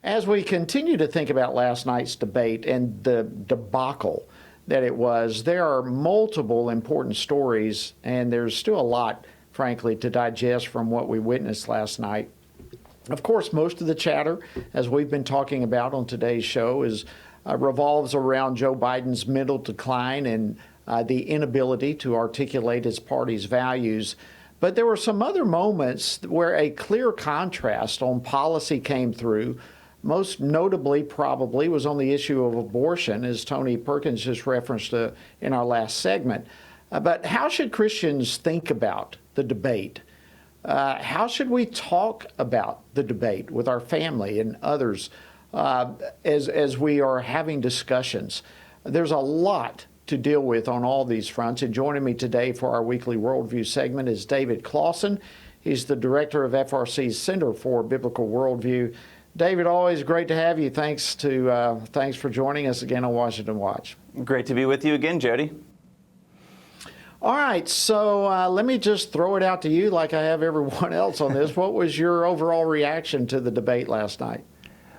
As we continue to think about last night's debate and the debacle that it was, there are multiple important stories, and there's still a lot, frankly, to digest from what we witnessed last night. Of course, most of the chatter, as we've been talking about on today's show, revolves around Joe Biden's mental decline and the inability to articulate his party's values. But there were some other moments where a clear contrast on policy came through. Most notably, probably, was on the issue of abortion, as Tony Perkins just referenced in our last segment. But how should Christians think about the debate? How should we talk about the debate with our family and others as we are having discussions? There's a lot to deal with on all these fronts. And joining me today for our weekly Worldview segment is David Closson. He's the director of FRC's Center for Biblical Worldview. David, always great to have you. Thanks for joining us again on Washington Watch. Great to be with you again, Jody. All right, so let me just throw it out to you like I have everyone else on this. What was your overall reaction to the debate last night?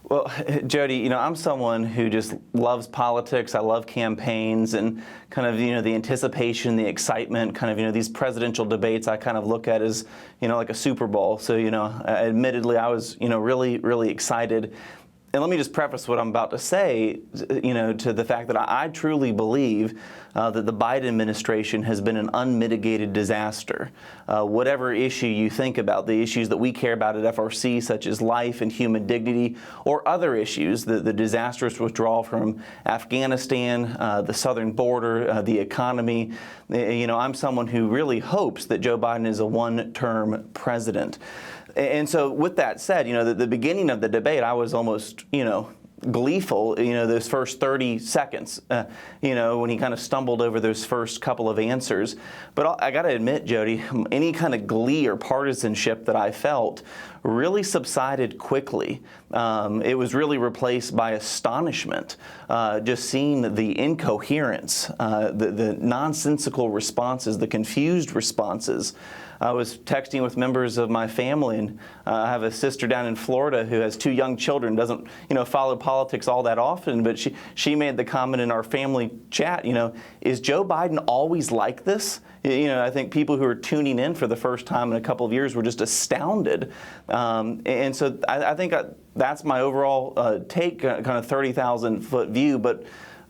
Well, Jody, I'm someone who just loves politics. I love campaigns and kind of, the anticipation, the excitement, kind of, these presidential debates I kind of look at as, like a Super Bowl. So, admittedly, I was, really, really excited. And let me just preface what I'm about to say, to the fact that I truly believe that the Biden administration has been an unmitigated disaster. Whatever issue you think about, the issues that we care about at FRC, such as life and human dignity, or other issues, the disastrous withdrawal from Afghanistan, the southern border, the economy, I'm someone who really hopes that Joe Biden is a one-term president. And so with that said, the beginning of the debate, I was almost, gleeful, those first 30 seconds, when he kind of stumbled over those first couple of answers. But I got to admit, Jody, any kind of glee or partisanship that I felt really subsided quickly. It was really replaced by astonishment, just seeing the incoherence, the nonsensical responses, the confused responses. I was texting with members of my family, and I have a sister down in Florida who has 2 young children, doesn't, follow politics all that often, but she made the comment in our family chat, is Joe Biden always like this? I think people who are tuning in for the first time in a couple of years were just astounded. And so I think that's my overall take, kind of 30,000-foot view. But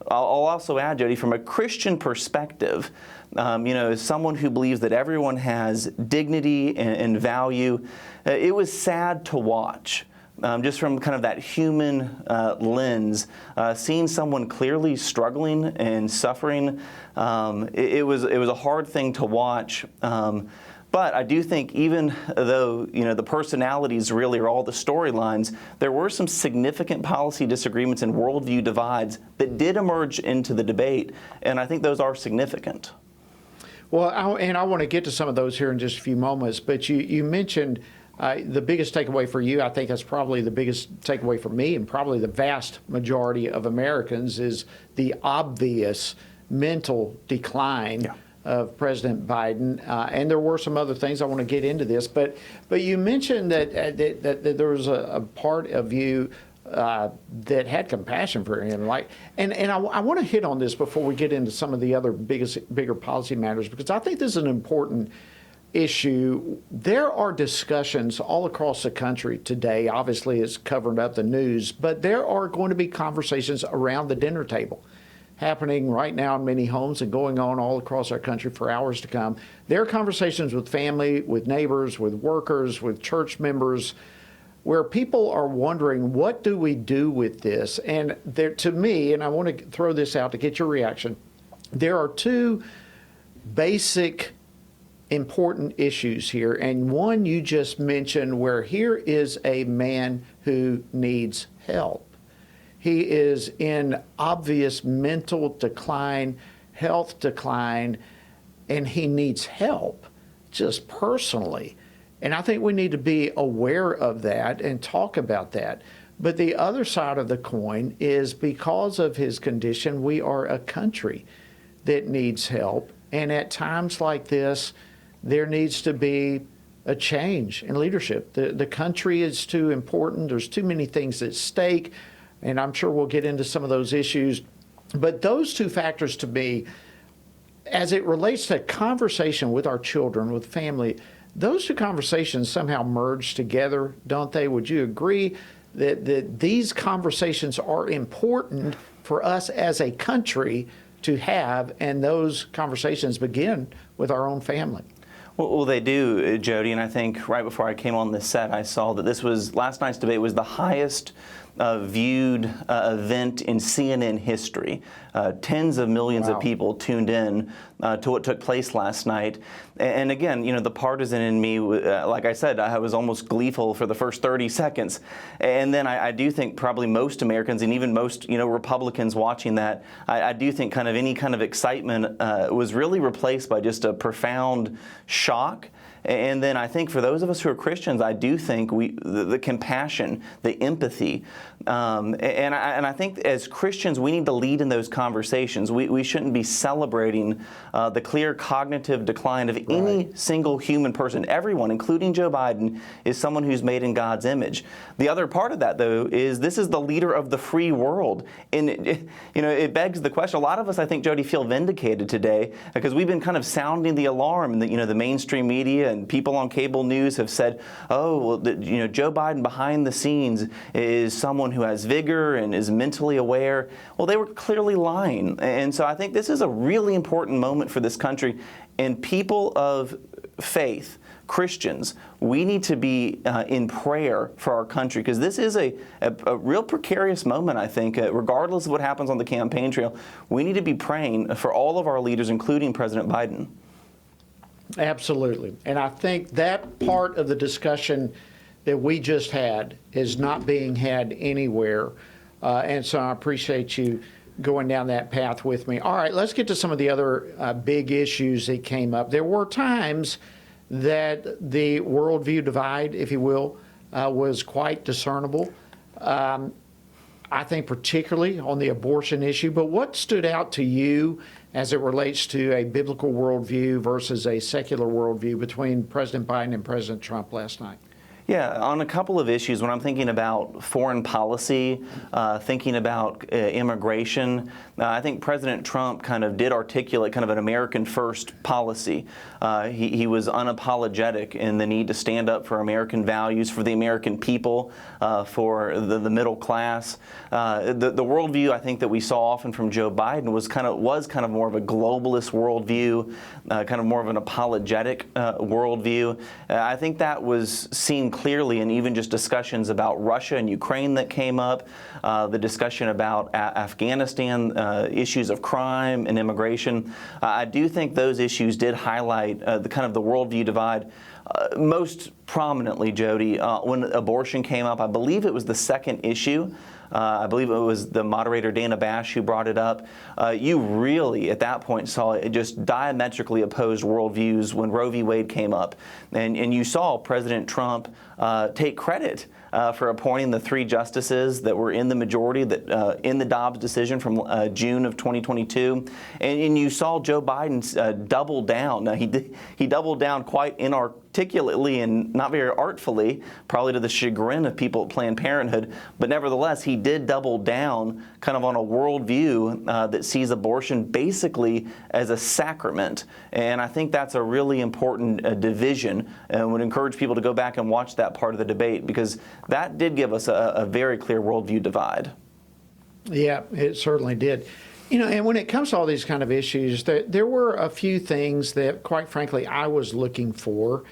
I'll also add, Jody, from a Christian perspective, as someone who believes that everyone has dignity and value, it was sad to watch. Just from kind of that human lens, seeing someone clearly struggling and suffering, it was a hard thing to watch. But I do think even though, the personalities really are all the storylines, there were some significant policy disagreements and worldview divides that did emerge into the debate, and I think those are significant. Well, I want to get to some of those here in just a few moments, but you mentioned the biggest takeaway for you. I think that's probably the biggest takeaway for me and probably the vast majority of Americans is the obvious mental decline of President Biden. And there were some other things. I want to get into this, but you mentioned that there was a part of you that had compassion for him, and I want to hit on this before we get into some of the other bigger policy matters, because I think this is an important issue. There are discussions all across the country today. Obviously, it's covering up the news, but there are going to be conversations around the dinner table happening right now in many homes and going on all across our country for hours to come. There are conversations with family, with neighbors, with workers, with church members, where people are wondering, what do we do with this? And there, to me, and I want to throw this out to get your reaction, there are 2 basic important issues here. And one you just mentioned, where here is a man who needs help. He is in obvious mental decline, health decline, and he needs help just personally. And I think we need to be aware of that and talk about that. But the other side of the coin is, because of his condition, we are a country that needs help. And at times like this, there needs to be a change in leadership. The country is too important. There's too many things at stake, and I'm sure we'll get into some of those issues. But those two factors to me, as it relates to conversation with our children, with family, those two conversations somehow merge together, don't they? Would you agree that these conversations are important for us as a country to have, and those conversations begin with our own family? Well, they do, Jody, and I think right before I came on this set, I saw that last night's debate was the highest viewed event in CNN history. Tens of millions Wow. of people tuned in to what took place last night. And again, the partisan in me, like I said, I was almost gleeful for the first 30 seconds. And then I do think probably most Americans and even most, Republicans watching that, I do think kind of any kind of excitement was really replaced by just a profound shock. And then I think for those of us who are Christians, I do think the compassion, the empathy, and I think as Christians we need to lead in those conversations. We shouldn't be celebrating the clear cognitive decline of any single human person. Everyone, including Joe Biden, is someone who's made in God's image. The other part of that, though, is this is the leader of the free world, and it begs the question. A lot of us, I think, Jody, feel vindicated today because we've been kind of sounding the alarm, and the mainstream media and people on cable news have said, oh, well, Joe Biden behind the scenes is someone who has vigor and is mentally aware. Well, they were clearly lying. And so I think this is a really important moment for this country. And people of faith, Christians, we need to be in prayer for our country because this is a real precarious moment, I think. Regardless of what happens on the campaign trail, we need to be praying for all of our leaders, including President Biden. Absolutely. And I think that part of the discussion that we just had is not being had anywhere. And so I appreciate you going down that path with me. All right, let's get to some of the other big issues that came up. There were times that the worldview divide, if you will, was quite discernible. I think particularly on the abortion issue. But what stood out to you as it relates to a biblical worldview versus a secular worldview between President Biden and President Trump last night? Yeah, on a couple of issues, when I'm thinking about foreign policy, thinking about immigration, I think President Trump kind of did articulate kind of an American first policy. He was unapologetic in the need to stand up for American values, for the American people, for the middle class. The worldview I think that we saw often from Joe Biden was kind of more of a globalist worldview, kind of more of an apologetic worldview. I think that was seen clearly in even just discussions about Russia and Ukraine that came up, the discussion about Afghanistan, issues of crime and immigration. I do think those issues did highlight the kind of the worldview divide. Most prominently, Jody, when abortion came up, I believe it was the second issue. I believe it was the moderator Dana Bash who brought it up. You really, at that point, saw it just diametrically opposed worldviews when Roe v. Wade came up. And you saw President Trump take credit for appointing the 3 justices that were in the majority that in the Dobbs decision from June of 2022. And you saw Joe Biden double down. Now, he doubled down quite inarticulately and not very artfully, probably to the chagrin of people at Planned Parenthood. But nevertheless, he did double down kind of on a worldview that sees abortion basically as a sacrament. And I think that's a really important division, and would encourage people to go back and watch that part of the debate because that did give us a very clear worldview divide. Yeah, it certainly did. And when it comes to all these kind of issues, there were a few things that, quite frankly, I was looking for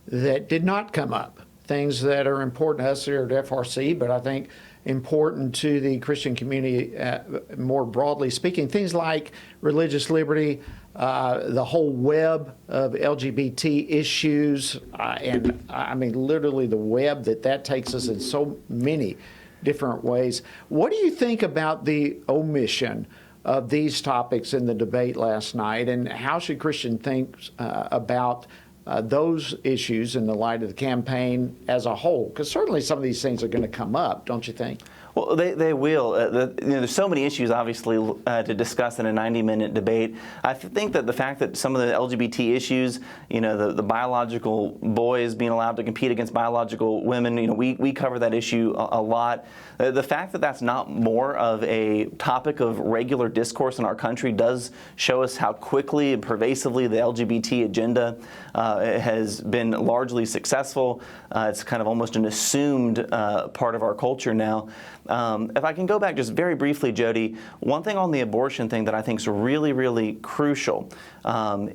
that did not come up. Things that are important to us here at FRC, but I think important to the Christian community more broadly speaking. Things like religious liberty, the whole web of LGBT issues, and I mean literally the web that takes us in so many different ways. What do you think about the omission of these topics in the debate last night, and how should Christians think about those issues in the light of the campaign as a whole? Because certainly some of these things are going to come up, don't you think? Well, they will. There's so many issues, obviously, to discuss in a 90-minute debate. I think that the fact that some of the LGBT issues, the biological boys being allowed to compete against biological women, we cover that issue a lot. The fact that that's not more of a topic of regular discourse in our country does show us how quickly and pervasively the LGBT agenda has been largely successful. It's kind of almost an assumed part of our culture now. If I can go back just very briefly, Jody, one thing on the abortion thing that I think is really, really crucial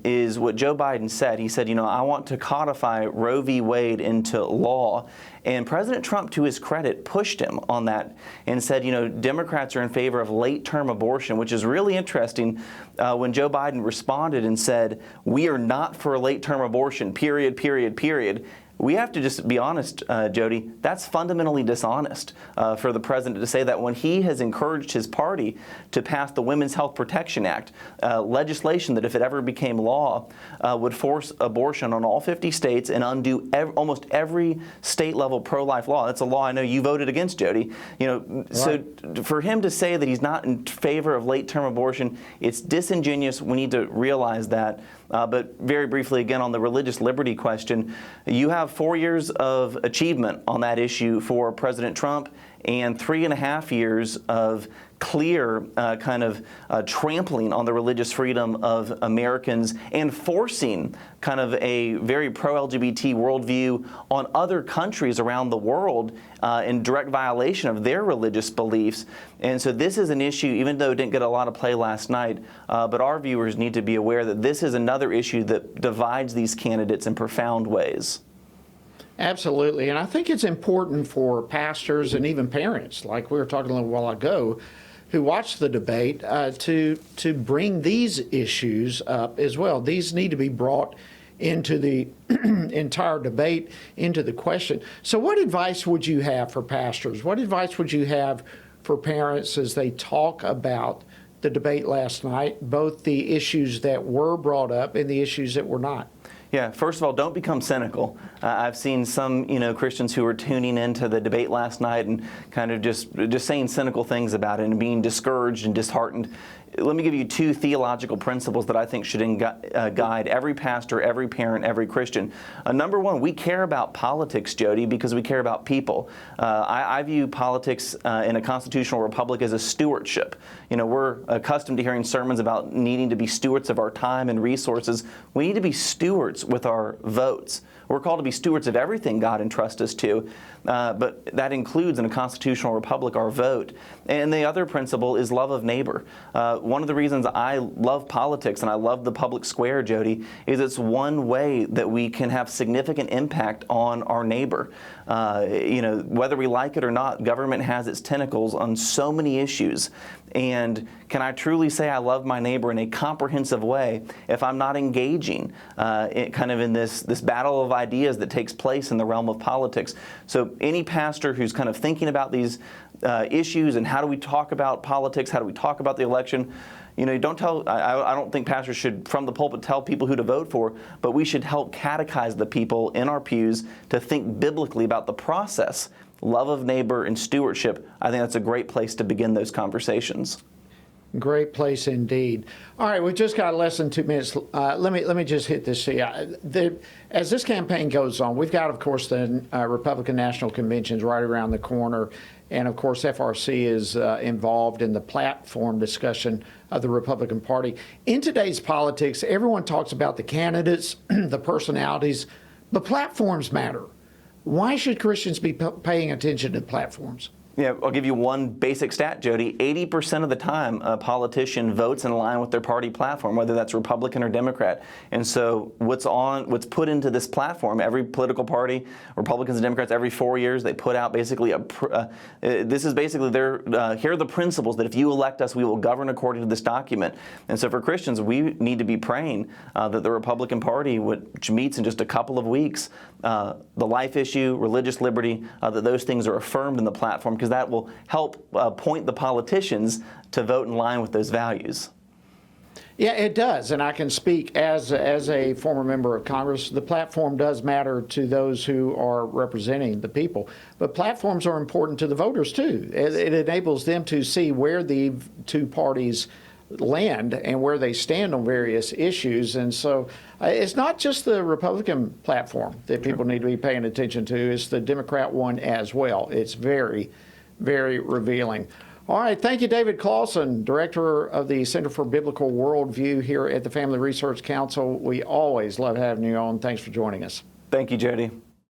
is what Joe Biden said. He said, I want to codify Roe v. Wade into law. And President Trump, to his credit, pushed him on that and said, Democrats are in favor of late-term abortion, which is really interesting when Joe Biden responded and said, we are not for a late-term abortion, period, period, period. We have to just be honest, Jody, that's fundamentally dishonest for the president to say that when he has encouraged his party to pass the Women's Health Protection Act, legislation that if it ever became law would force abortion on all 50 states and undo almost every state-level pro-life law. That's a law I know you voted against, Jody. So for him to say that he's not in favor of late-term abortion, it's disingenuous. We need to realize that. But very briefly, again, on the religious liberty question, you have 4 years of achievement on that issue for President Trump and 3.5 years of clear trampling on the religious freedom of Americans and forcing kind of a very pro-LGBT worldview on other countries around the world in direct violation of their religious beliefs. And so this is an issue, even though it didn't get a lot of play last night, but our viewers need to be aware that this is another issue that divides these candidates in profound ways. Absolutely. And I think it's important for pastors and even parents, like we were talking a little while ago, who watch the debate, to bring these issues up as well. These need to be brought into the entire debate, into the question. So what advice would you have for pastors? What advice would you have for parents as they talk about the debate last night, both the issues that were brought up and the issues that were not? Yeah, first of all, don't become cynical. I've seen some, Christians who were tuning into the debate last night and kind of just saying cynical things about it and being discouraged and disheartened. Let me give you 2 theological principles that I think should guide every pastor, every parent, every Christian. Number 1, we care about politics, Jody, because we care about people. I view politics in a constitutional republic as a stewardship. We're accustomed to hearing sermons about needing to be stewards of our time and resources. We need to be stewards with our votes. We're called to be stewards of everything God entrusts us to, but that includes, in a constitutional republic, our vote. And the other principle is love of neighbor. One of the reasons I love politics and I love the public square, Jody, is it's one way that we can have significant impact on our neighbor. Whether we like it or not, government has its tentacles on so many issues. And can I truly say I love my neighbor in a comprehensive way if I'm not engaging in this battle of ideas that takes place in the realm of politics? So any pastor who's kind of thinking about these issues and how do we talk about politics, how do we talk about the election, I don't think pastors should, from the pulpit, tell people who to vote for, but we should help catechize the people in our pews to think biblically about the process. Love of neighbor and stewardship. I think that's a great place to begin those conversations. Great place indeed. All right, we've just got less than 2 minutes. Let me just hit this here. As this campaign goes on, we've got, of course, the Republican National Conventions right around the corner. And, of course, FRC is involved in the platform discussion of the Republican Party. In today's politics, everyone talks about the candidates, the personalities, but platforms matter. Why should Christians be paying attention to platforms? Yeah, I'll give you one basic stat, Jody. 80% of the time, a politician votes in line with their party platform, whether that's Republican or Democrat. And so what's put into this platform, every political party, Republicans and Democrats, every 4 years, they put out basically this is basically here are the principles that if you elect us, we will govern according to this document. And so for Christians, we need to be praying that the Republican Party, which meets in just a couple of weeks, the life issue, religious liberty, that those things are affirmed in the platform, because that will help point the politicians to vote in line with those values. Yeah, it does, and I can speak as a former member of Congress. The platform does matter to those who are representing the people, but platforms are important to the voters too. It enables them to see where the two parties land and where they stand on various issues, and so it's not just the Republican platform that people need to be paying attention to; it's the Democrat one as well. It's very, very revealing. All right, thank you, David Closson, Director of the Center for Biblical Worldview here at the Family Research Council. We always love having you on. Thanks for joining us. Thank you, Jody.